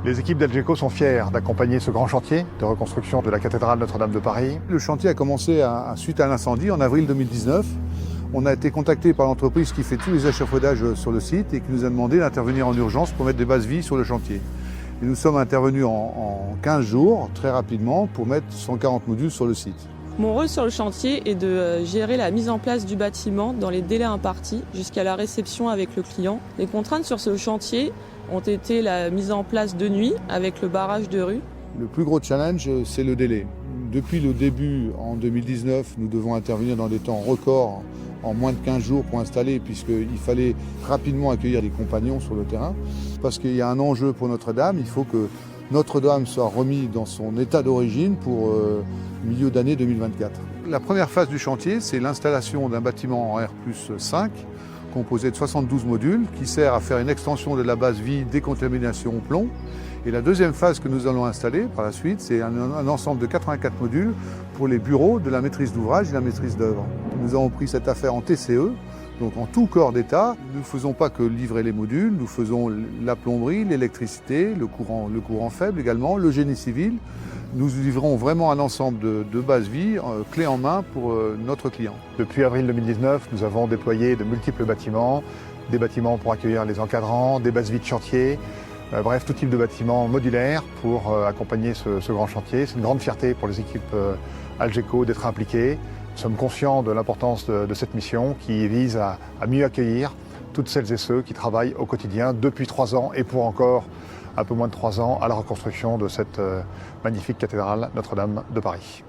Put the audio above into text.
Les équipes d'Algeco sont fières d'accompagner ce grand chantier de reconstruction de la cathédrale Notre-Dame de Paris. Le chantier a commencé suite à l'incendie en avril 2019. On a été contacté par l'entreprise qui fait tous les échafaudages sur le site et qui nous a demandé d'intervenir en urgence pour mettre des bases vies sur le chantier. Et nous sommes intervenus en 15 jours, très rapidement, pour mettre 140 modules sur le site. Mon rôle sur le chantier est de gérer la mise en place du bâtiment dans les délais impartis jusqu'à la réception avec le client. Les contraintes sur ce chantier ont été la mise en place de nuit avec le barrage de rue. Le plus gros challenge, c'est le délai. Depuis le début, en 2019, nous devons intervenir dans des temps records, en moins de 15 jours pour installer, puisqu'il fallait rapidement accueillir les compagnons sur le terrain. Parce qu'il y a un enjeu pour Notre-Dame, il faut que Notre-Dame soit remise dans son état d'origine pour milieu d'année 2024. La première phase du chantier, c'est l'installation d'un bâtiment en R+5, composé de 72 modules, qui sert à faire une extension de la base vie décontamination au plomb. Et la deuxième phase que nous allons installer par la suite, c'est un ensemble de 84 modules pour les bureaux de la maîtrise d'ouvrage et la maîtrise d'œuvre. Nous avons pris cette affaire en TCE, donc en tout corps d'État. Nous ne faisons pas que livrer les modules, nous faisons la plomberie, l'électricité, le courant faible également, le génie civil. Nous livrons vraiment un ensemble de bases vie, clé en main pour notre client. Depuis avril 2019, nous avons déployé de multiples bâtiments, des bâtiments pour accueillir les encadrants, des bases vies de chantier, bref, tout type de bâtiments modulaires pour accompagner ce grand chantier. C'est une grande fierté pour les équipes Algeco d'être impliquées. Nous sommes conscients de l'importance de cette mission qui vise à mieux accueillir toutes celles et ceux qui travaillent au quotidien depuis 3 ans et pour encore un peu moins de 3 ans à la reconstruction de cette magnifique cathédrale Notre-Dame de Paris.